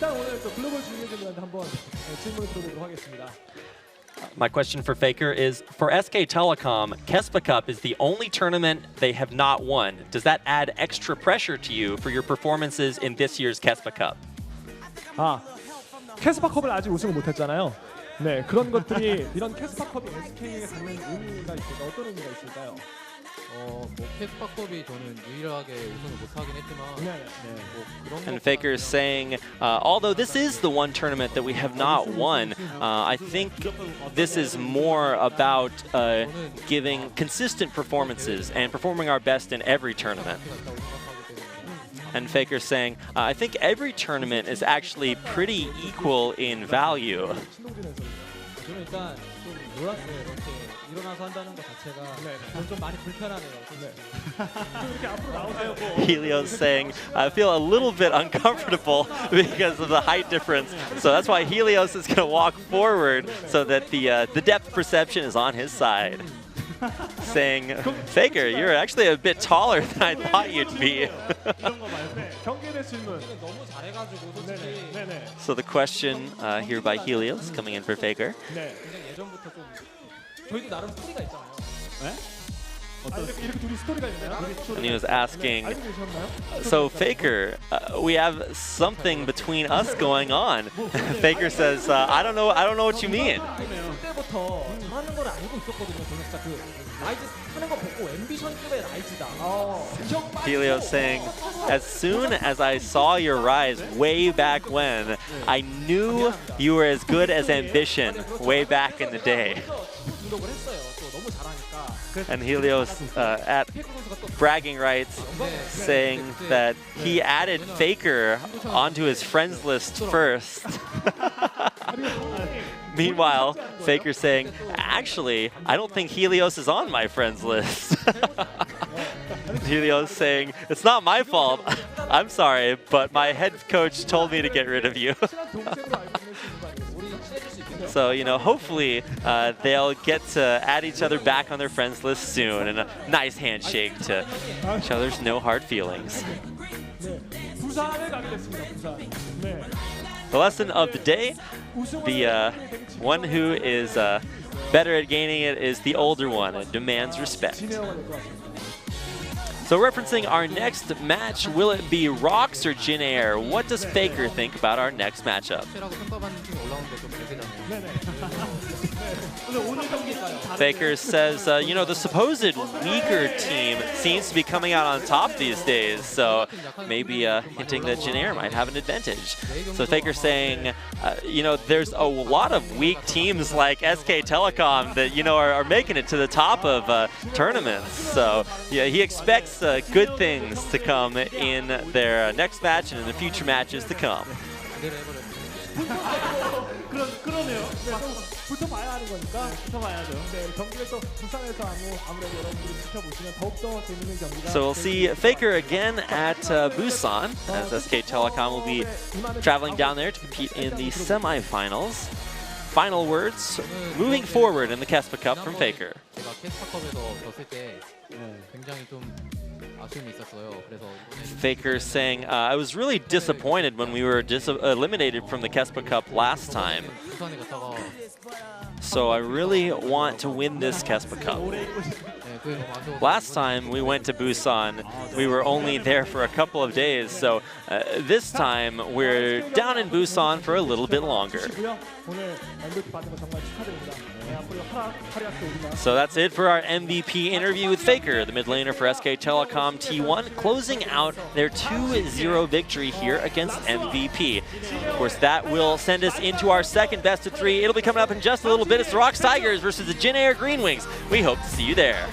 My question for Faker is, for SK Telecom, KeSPA Cup is the only tournament they have not won. Does that add extra pressure to you for your performances in this year's KeSPA Cup? KeSPA 컵을 아직 우승을 못했잖아요. 네, 그런 것들이 이런 KeSPA 컵이 SK에게 갖는 의미가 있을까? 어떤 의미가 있을까요? 뭐 KeSPA 컵이 저는 유일하게 우승을 못하긴 했지만 And Faker is saying, although this is the one tournament that we have not won, I think this is more about giving consistent performances and performing our best in every tournament. And Faker saying, I think every tournament is actually pretty equal in value. Helios saying, I feel a little bit uncomfortable because of the height difference. So that's why Helios is going to walk forward so that the depth perception is on his side. Saying, Faker, you're actually a bit taller than I thought you'd be. So the question here by Helios coming in for Faker. And he was asking, so Faker, we have something between us going on. Faker says, I don't know what you mean. Helios saying, as soon as I saw your rise way back when, I knew you were as good as Ambition way back in the day. And Helios at bragging rights saying that he added Faker onto his friends list first. Meanwhile, Faker saying, actually, I don't think Helios is on my friends list. Helios saying, it's not my fault. I'm sorry, but my head coach told me to get rid of you. So, you know, hopefully they'll get to add each other back on their friends list soon, and a nice handshake to each other's no hard feelings. The lesson of the day, the one who is better at gaining it is the older one. It demands respect. So referencing our next match, will it be Rocks or Jin Air? What does Faker think about our next matchup? Faker says, you know, the supposed weaker team seems to be coming out on top these days, so maybe hinting that Jin Air might have an advantage. So Faker saying, you know, there's a lot of weak teams like SK Telecom that, you know, are making it to the top of tournaments. So yeah, he expects good things to come in their next match and in the future matches to come. So we'll see Faker again at Busan, as SK Telecom will be traveling down there to compete in the semifinals. Final words moving forward in the KeSPA Cup from Faker. 아쉬움이 있었어요. 그래서 이번에는 Faker saying, I was really disappointed when we were eliminated from the KeSPA Cup last time. 부산에 갔다가 So I really want to win this KeSPA Cup. 네, 그게 너무 아쉬워서 Last time we went to Busan, we were only there for a couple of days. So this time we're down in Busan for a little bit longer. 오늘 MVP 받는 거 정말 축하드립니다. 네, 앞으로 활약도 우리가 So that's it for our MVP interview with Faker, the mid laner for SK Telecom T1, closing out their 2-0 victory here against MVP. Of course, that will send us into our second best of 3. It'll be coming up in just a little bit. It's the Rocks Tigers versus the Jin Air Green Wings. We hope to see you there.